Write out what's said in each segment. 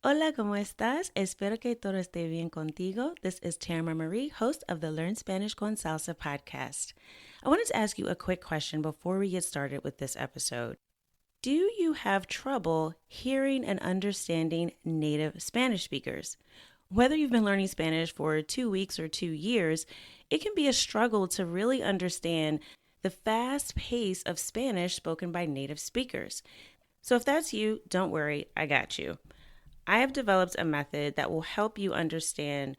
Hola, ¿cómo estás? Espero que todo esté bien contigo. This is Tamara Marie, host of the Learn Spanish con Salsa podcast. I wanted to ask you a quick question before we get started with this episode. Do you have trouble hearing and understanding native Spanish speakers? Whether you've been learning Spanish for 2 weeks or 2 years, it can be a struggle to really understand the fast pace of Spanish spoken by native speakers. So if that's you, don't worry, I got you. I have developed a method that will help you understand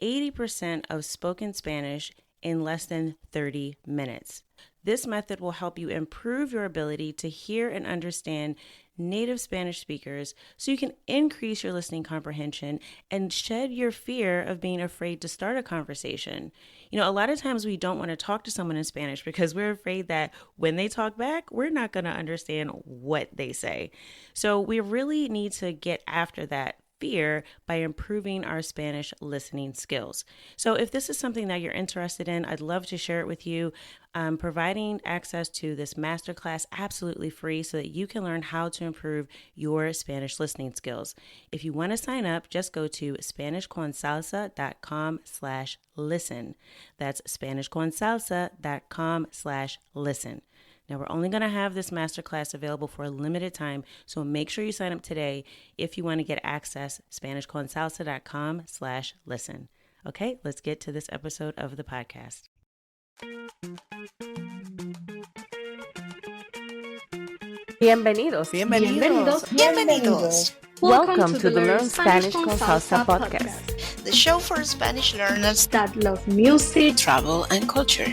80% of spoken Spanish in less than 30 minutes. This method will help you improve your ability to hear and understand native Spanish speakers so you can increase your listening comprehension and shed your fear of being afraid to start a conversation. A lot of times we don't want to talk to someone in Spanish because we're afraid that when they talk back, we're not going to understand what they say. So we really need to get after that fear by improving our Spanish listening skills. So if this is something that you're interested in, I'd love to share it with you. I'm providing access to this masterclass absolutely free so that you can learn how to improve your Spanish listening skills. If you want to sign up, just go to SpanishConSalsa.com/listen. That's SpanishConSalsa.com/listen. Now, we're only going to have this masterclass available for a limited time, so make sure you sign up today if you want to get access, SpanishConSalsa.com/listen. Okay, let's get to this episode of the podcast. Bienvenidos. Welcome to the Learn Spanish con Salsa podcast, the show for Spanish learners that love music, travel, and culture.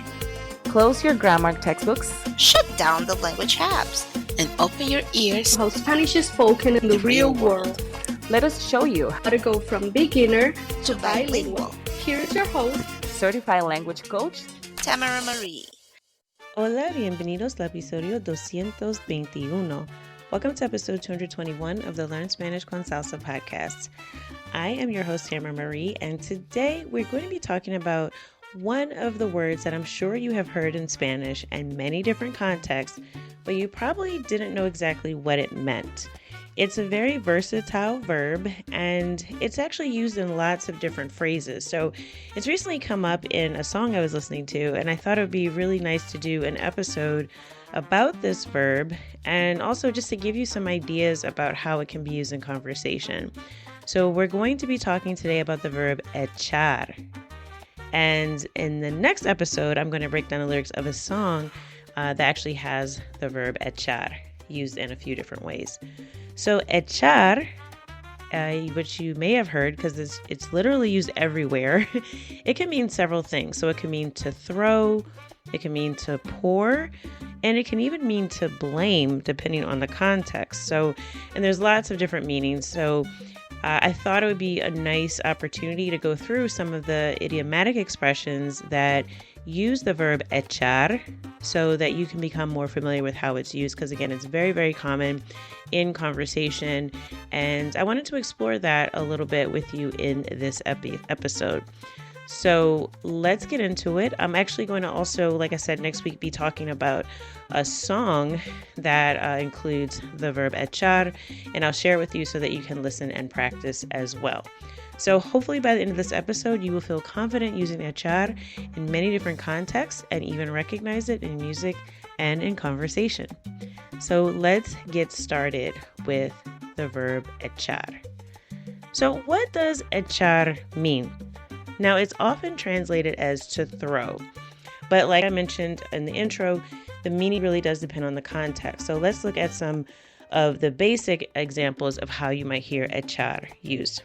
Close your grammar textbooks, shut down the language apps, and open your ears to how Spanish is spoken in the real world. Let us show you how to go from beginner to bilingual. Here is your host, certified language coach, Tamara Marie. Hola, bienvenidos al episodio 221. Welcome to episode 221 of the Learn Spanish con Salsa podcast. I am your host, Tamara Marie, and today we're going to be talking about one of the words that I'm sure you have heard in Spanish in many different contexts, but you probably didn't know exactly what it meant. It's a very versatile verb, and it's actually used in lots of different phrases. So it's recently come up in a song I was listening to, and I thought it would be really nice to do an episode about this verb, and also just to give you some ideas about how it can be used in conversation. So we're going to be talking today about the verb echar. And in the next episode, I'm going to break down the lyrics of a song that actually has the verb echar used in a few different ways. So echar, which you may have heard because it's literally used everywhere, it can mean several things. So it can mean to throw, it can mean to pour, and it can even mean to blame depending on the context. And there's lots of different meanings. So I thought it would be a nice opportunity to go through some of the idiomatic expressions that use the verb echar so that you can become more familiar with how it's used, because again, it's very, very common in conversation, and I wanted to explore that a little bit with you in this episode. So let's get into it. I'm actually going to also, like I said, next week be talking about a song that includes the verb echar, and I'll share it with you so that you can listen and practice as well. So hopefully by the end of this episode, you will feel confident using echar in many different contexts and even recognize it in music and in conversation. So let's get started with the verb echar. So what does echar mean? Now, it's often translated as to throw, but like I mentioned in the intro, the meaning really does depend on the context. So let's look at some of the basic examples of how you might hear echar used.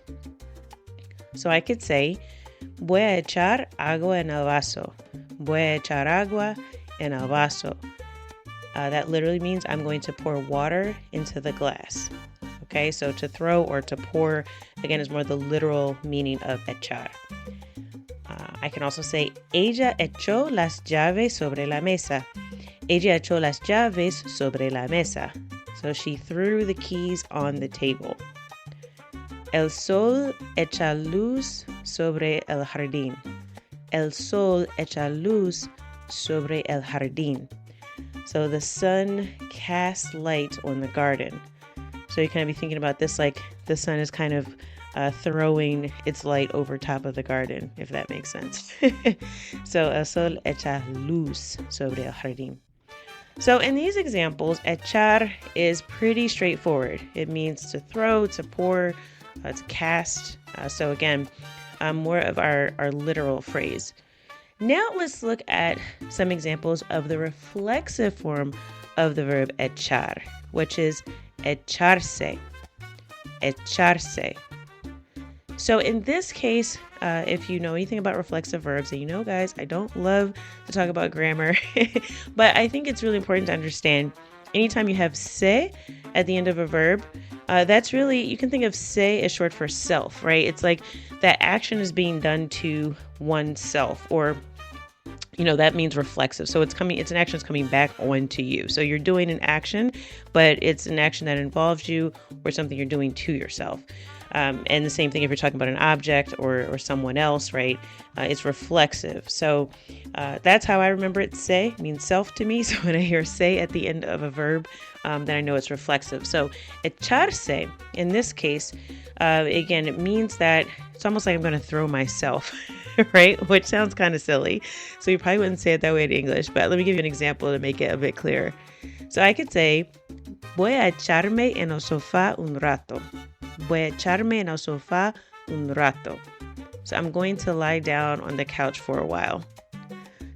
So I could say, voy a echar agua en el vaso. Voy a echar agua en el vaso. That literally means I'm going to pour water into the glass. Okay, so to throw or to pour, again, is more the literal meaning of echar. I can also say, ella echó las llaves sobre la mesa. Ella echó las llaves sobre la mesa. So she threw the keys on the table. El sol echa luz sobre el jardín. El sol echa luz sobre el jardín. So the sun casts light on the garden. So you kind of be thinking about this like the sun is kind of throwing its light over top of the garden, if that makes sense. So el sol echa luz sobre el jardín. So in these examples, echar is pretty straightforward. It means to throw, to pour, to cast. So again, more of our literal phrase. Now let's look at some examples of the reflexive form of the verb echar, which is echarse. Echarse. So in this case, if you know anything about reflexive verbs, and you know, guys, I don't love to talk about grammar, but I think it's really important to understand anytime you have se at the end of a verb, that's really, you can think of se as short for self, right? It's like that action is being done to oneself, or that means reflexive. So it's an action that's coming back onto you. So you're doing an action, but it's an action that involves you or something you're doing to yourself. And the same thing if you're talking about an object or someone else, right? It's reflexive. So that's how I remember it. Se means self to me. So when I hear se at the end of a verb, then I know it's reflexive. So echarse, in this case, again, it means that it's almost like I'm going to throw myself, right? Which sounds kind of silly. So you probably wouldn't say it that way in English, but let me give you an example to make it a bit clearer. So I could say, voy a echarme en el sofá un rato. Voy a echarme en el sofá un rato. So I'm going to lie down on the couch for a while.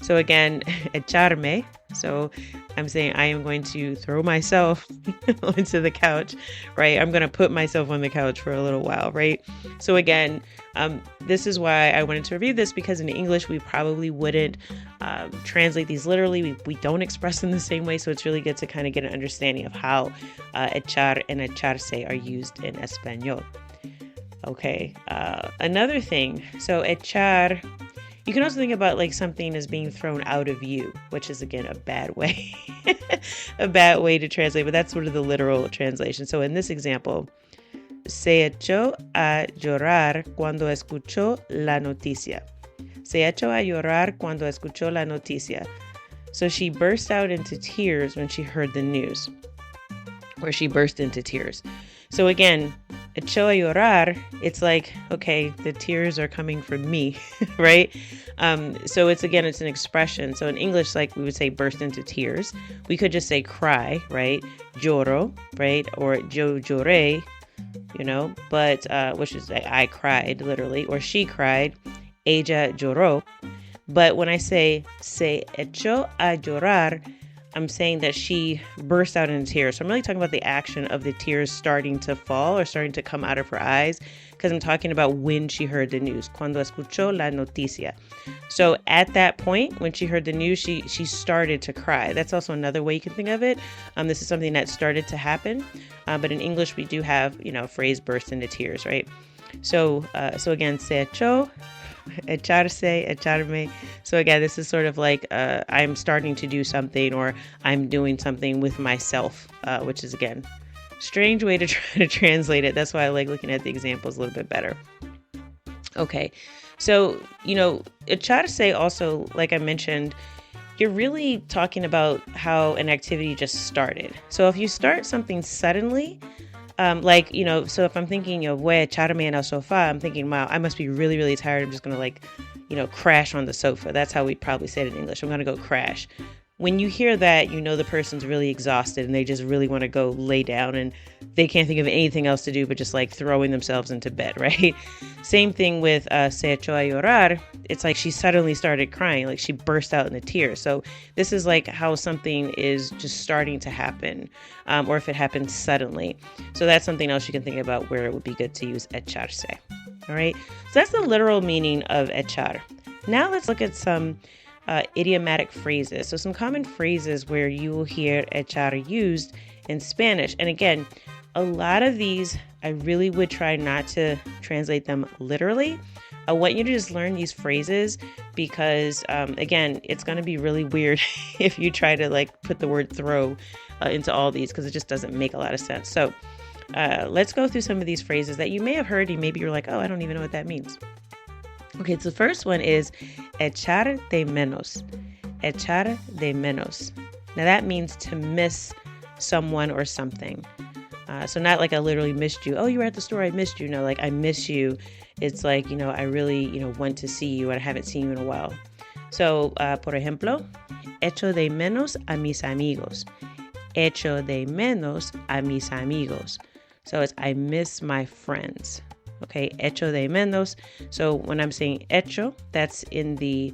So again, echarme. So I'm saying I am going to throw myself onto the couch, right? I'm going to put myself on the couch for a little while, right? So again, this is why I wanted to review this, because in English, we probably wouldn't translate these literally. We don't express them the same way. So it's really good to kind of get an understanding of how echar and echarse are used in Espanol. Okay, another thing. So echar, you can also think about like something as being thrown out of you, which is again a bad way, a bad way to translate, but that's sort of the literal translation. So in this example, se echó a llorar cuando escuchó la noticia. Se echó a llorar cuando escuchó la noticia. So she burst out into tears when she heard the news, or she burst into tears. So again, echó a llorar, it's like, okay, the tears are coming from me, right? So it's an expression. So in English, like we would say burst into tears. We could just say cry, right? Lloro, right? Or yo lloré, but which is like I cried literally, or she cried, ella lloró. But when I say se echó a llorar, I'm saying that she burst out into tears. So I'm really talking about the action of the tears starting to fall or starting to come out of her eyes, because I'm talking about when she heard the news. Cuando escuchó la noticia. So at that point, when she heard the news, she started to cry. That's also another way you can think of it. This is something that started to happen. But in English, we do have, a phrase burst into tears, right? So again, se echó, echarse, echarme. So again, this is sort of like I'm starting to do something, or I'm doing something with myself, which is again, strange way to try to translate it. That's why I like looking at the examples a little bit better. Okay, so echarse also, like I mentioned, you're really talking about how an activity just started. So if you start something suddenly, so if I'm thinking, voy a echarme en el sofá, I'm thinking, wow, I must be really, really tired. I'm just going to crash on the sofa. That's how we'd probably say it in English. I'm going to go crash. When you hear that, the person's really exhausted and they just really want to go lay down and they can't think of anything else to do but just like throwing themselves into bed, right? Same thing with se echó a llorar. It's like she suddenly started crying, like she burst out into tears. So this is like how something is just starting to happen, or if it happens suddenly. So that's something else you can think about where it would be good to use echarse. All right, so that's the literal meaning of echar. Now let's look at some idiomatic phrases. So some common phrases where you will hear echar used in Spanish. And again, a lot of these, I really would try not to translate them literally. I want you to just learn these phrases because, again, it's going to be really weird if you try to like put the word throw into all these, because it just doesn't make a lot of sense. So let's go through some of these phrases that you may have heard and maybe you're like, oh, I don't even know what that means. Okay, so the first one is echar de menos. Echar de menos. Now that means to miss someone or something. So not like I literally missed you. Oh, you were at the store. I missed you. No, like I miss you. It's like, I really, want to see you and I haven't seen you in a while. So, por ejemplo, echo de menos a mis amigos. Echo de menos a mis amigos. So it's I miss my friends. Okay, echo de menos. So when I'm saying echo, that's in the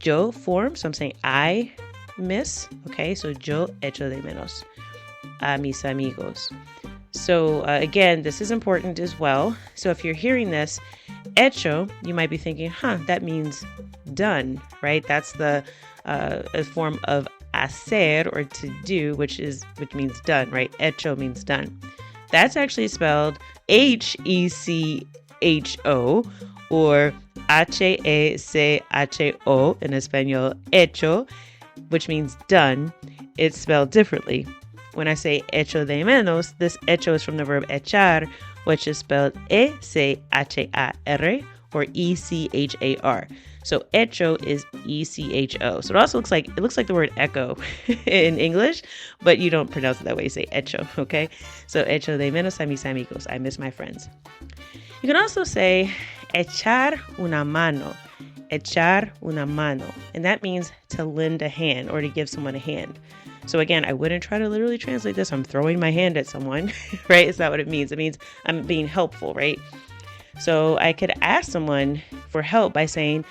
yo form. So I'm saying I miss. Okay, so yo echo de menos a mis amigos. So again, this is important as well. So if you're hearing this, echo, you might be thinking, that means done, right? That's the a form of hacer or to do, which means done, right? Hecho means done. That's actually spelled H-E-C-H-O or H-E-C-H-O in Espanol, hecho, which means done. It's spelled differently. When I say echo de menos, this echo is from the verb echar, which is spelled E-C-H-A-R or E-C-H-A-R. So echo is E-C-H-O. So it looks like the word echo in English, but you don't pronounce it that way. You say echo, okay? So echo de menos a mis amigos. I miss my friends. You can also say echar una mano. Echar una mano. And that means to lend a hand or to give someone a hand. So again, I wouldn't try to literally translate this. I'm throwing my hand at someone, right? It's not what it means. It means I'm being helpful, right? So I could ask someone for help by saying,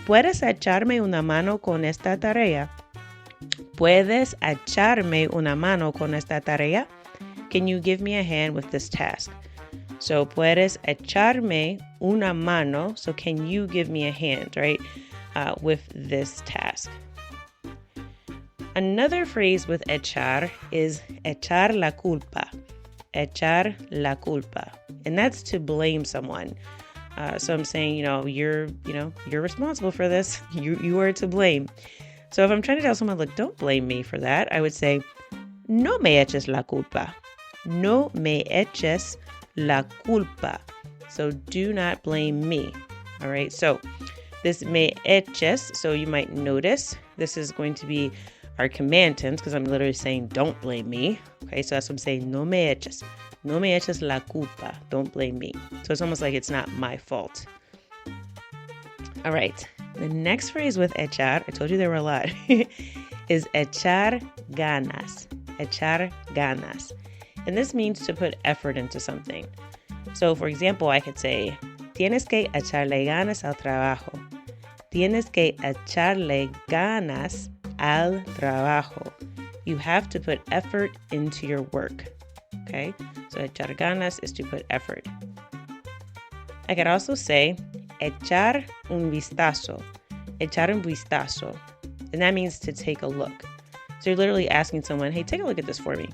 ¿Puedes echarme una mano con esta tarea? ¿Puedes echarme una mano con esta tarea? Can you give me a hand with this task? So, ¿puedes echarme una mano? So, can you give me a hand, right, with this task? Another phrase with echar is echar la culpa. Echar la culpa. And that's to blame someone. So I'm saying, you're responsible for this. You are to blame. So if I'm trying to tell someone, look, don't blame me for that, I would say, no me eches la culpa. No me eches la culpa. So do not blame me. All right. So this me eches, so you might notice this is going to be our command tense because I'm literally saying, don't blame me. Okay. So that's what I'm saying. No me eches. No me eches la culpa. Don't blame me. So it's almost like it's not my fault. All right. The next phrase with echar, I told you there were a lot, is echar ganas. Echar ganas. And this means to put effort into something. So for example, I could say, tienes que echarle ganas al trabajo. Tienes que echarle ganas al trabajo. You have to put effort into your work. Okay, so echar ganas is to put effort. I could also say echar un vistazo. Echar un vistazo. And that means to take a look. So you're literally asking someone, hey, take a look at this for me.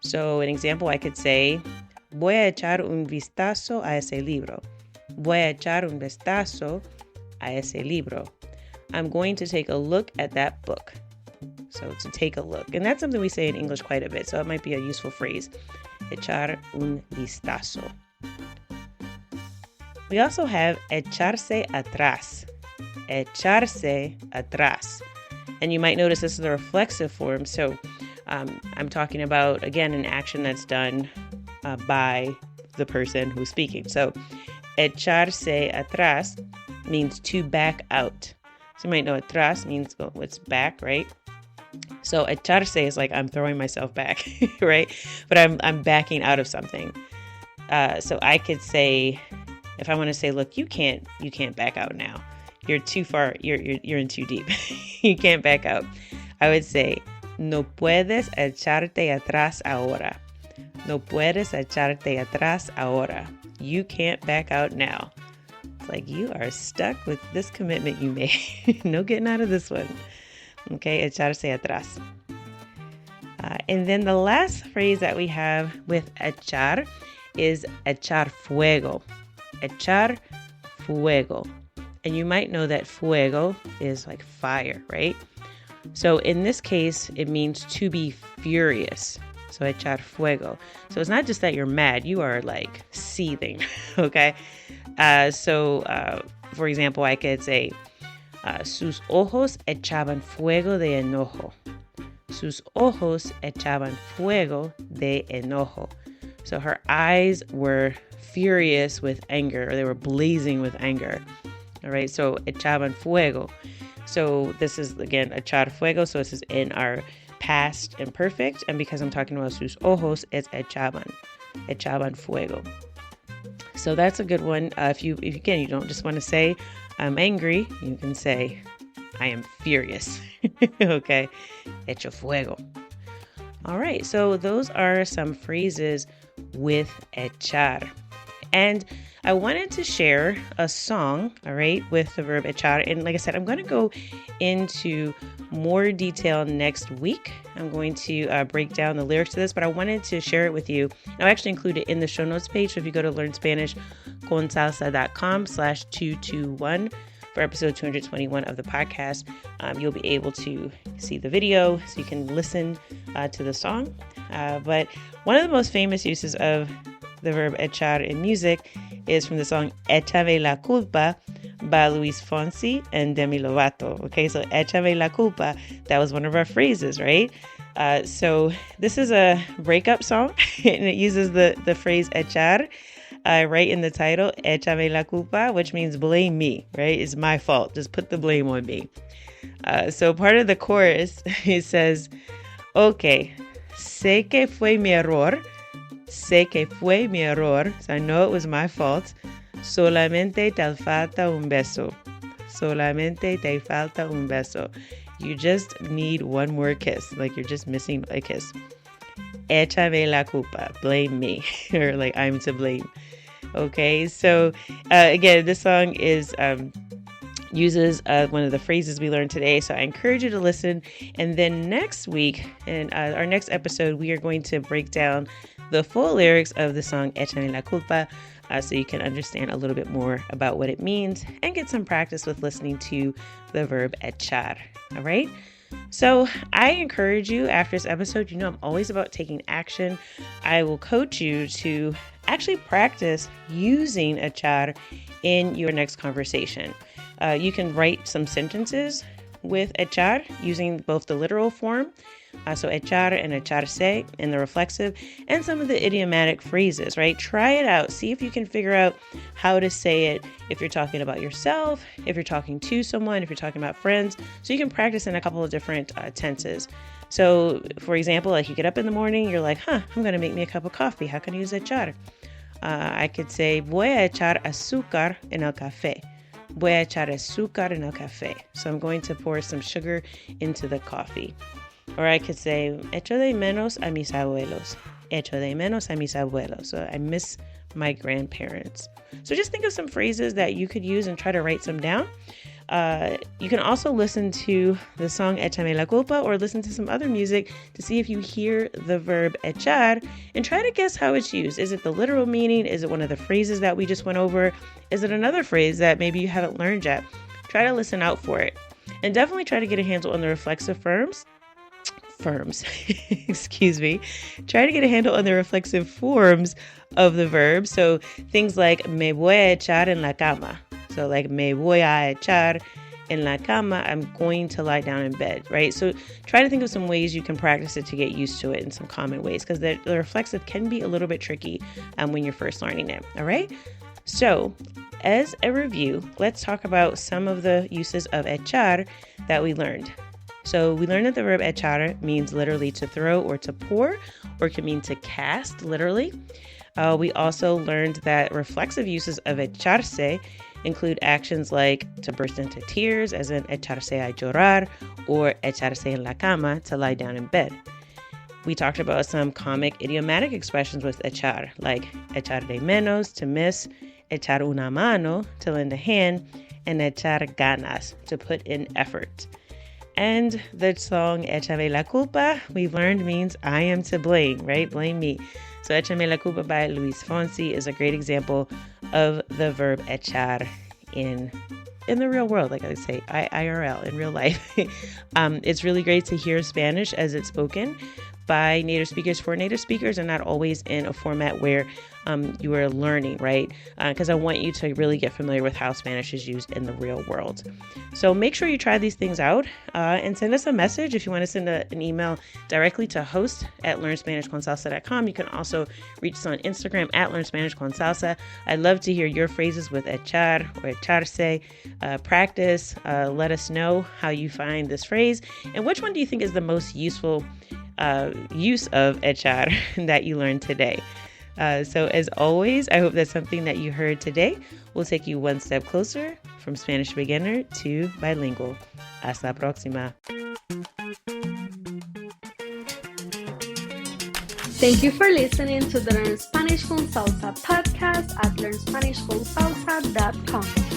So an example, I could say, voy a echar un vistazo a ese libro. Voy a echar un vistazo a ese libro. I'm going to take a look at that book. So to take a look. And that's something we say in English quite a bit. So it might be a useful phrase. Echar un vistazo. We also have echarse atrás. Echarse atrás. And you might notice this is the reflexive form. So I'm talking about, again, an action that's done by the person who's speaking. So echarse atrás means to back out. So you might know atrás means it's back, right? So echarse is like I'm throwing myself back, right? But I'm backing out of something. So I could say, if I want to say, look, you can't back out now. You're too far. You're in too deep. You can't back out. I would say, no puedes echarte atrás ahora. No puedes echarte atrás ahora. You can't back out now. It's like you are stuck with this commitment you made. No getting out of this one. Okay, echarse atrás. And then the last phrase that we have with echar is echar fuego. Echar fuego. And you might know that fuego is like fire, right? So in this case, it means to be furious. So echar fuego. So it's not just that you're mad, you are like seething, okay? For example, I could say, sus ojos echaban fuego de enojo. Sus ojos echaban fuego de enojo. So her eyes were furious with anger, or they were blazing with anger. All right, so echaban fuego. So this is, again, echar fuego. So this is in our past imperfect. And because I'm talking about sus ojos, it's echaban fuego. So that's a good one. If you don't just want to say, I'm angry, you can say, I am furious. Okay, echo fuego. All right, so those are some phrases with echar. And I wanted to share a song, all right, with the verb echar. And like I said, I'm going to go into more detail next week. I'm going to break down the lyrics to this, but I wanted to share it with you. I'll actually include it in the show notes page. So if you go to learnspanishconsalsa.com/221 for episode 221 of the podcast, you'll be able to see the video so you can listen to the song. But one of the most famous uses of the verb echar in music is from the song Échame la culpa by Luis Fonsi and Demi Lovato. Okay, so Échame la culpa, that was one of our phrases, right? So this is a breakup song, and it uses the phrase echar right in the title, Échame la culpa, which means blame me, right? It's my fault. Just put the blame on me. So part of the chorus, it says, okay, sé que fue mi error. Sé que fue mi error. So I know it was my fault. Solamente te falta un beso. Solamente te falta un beso. You just need one more kiss. Like you're just missing a kiss. Échame la culpa. Blame me. Or like I'm to blame. Okay. So again, this song is uses one of the phrases we learned today. So I encourage you to listen. And then next week, in our next episode, we are going to break down the full lyrics of the song Échame la culpa, so you can understand a little bit more about what it means and get some practice with listening to the verb echar. All right? So I encourage you after this episode, I'm always about taking action. I will coach you to actually practice using echar in your next conversation. You can write some sentences with echar using both the literal form, so echar and echarse in the reflexive, and some of the idiomatic phrases, right? Try it out. See if you can figure out how to say it if you're talking about yourself, if you're talking to someone, if you're talking about friends. So you can practice in a couple of different tenses. So, for example, like you get up in the morning, you're like, I'm going to make me a cup of coffee. How can I use echar? I could say, voy a echar azúcar en el café. Voy a echar azúcar en el café. So I'm going to pour some sugar into the coffee. Or I could say, echo de menos a mis abuelos. Echo de menos a mis abuelos. So I miss my grandparents. So just think of some phrases that you could use and try to write some down. You can also listen to the song Échame la culpa or listen to some other music to see if you hear the verb echar and try to guess how it's used. Is it the literal meaning? Is it one of the phrases that we just went over? Is it another phrase that maybe you haven't learned yet? Try to listen out for it. And definitely try to get a handle on the reflexive forms. Excuse me. Try to get a handle on the reflexive forms of the verb. So things like me voy a echar en la cama. So like me voy a echar en la cama, I'm going to lie down in bed, right? So try to think of some ways you can practice it to get used to it in some common ways, because the reflexive can be a little bit tricky when you're first learning it, all right? So as a review, let's talk about some of the uses of echar that we learned. So we learned that the verb echar means literally to throw or to pour, or it can mean to cast literally. We also learned that reflexive uses of echarse include actions like to burst into tears, as in echarse a llorar, or echarse en la cama, to lie down in bed. We talked about some comic idiomatic expressions with echar, like echar de menos, to miss, echar una mano, to lend a hand, and echar ganas, to put in effort. And the song Échame la culpa, we've learned means I am to blame, right? Blame me. So Échame la culpa by Luis Fonsi is a great example of the verb echar in the real world, like I would say, IRL, in real life. It's really great to hear Spanish as it's spoken, by native speakers for native speakers and not always in a format where you are learning, right? Because I want you to really get familiar with how Spanish is used in the real world. So make sure you try these things out and send us a message. If you want to send an email directly to host@learnspanishconsalsa.com. You can also reach us on Instagram @learnspanishconsalsa. I'd love to hear your phrases with echar or echarse. Practice. Let us know how you find this phrase and which one do you think is the most useful use of echar that you learned today. So as always, I hope that something that you heard today will take you one step closer from Spanish beginner to bilingual. Hasta la próxima. Thank you for listening to the Learn Spanish con Salsa podcast at learnspanishconsalsa.com.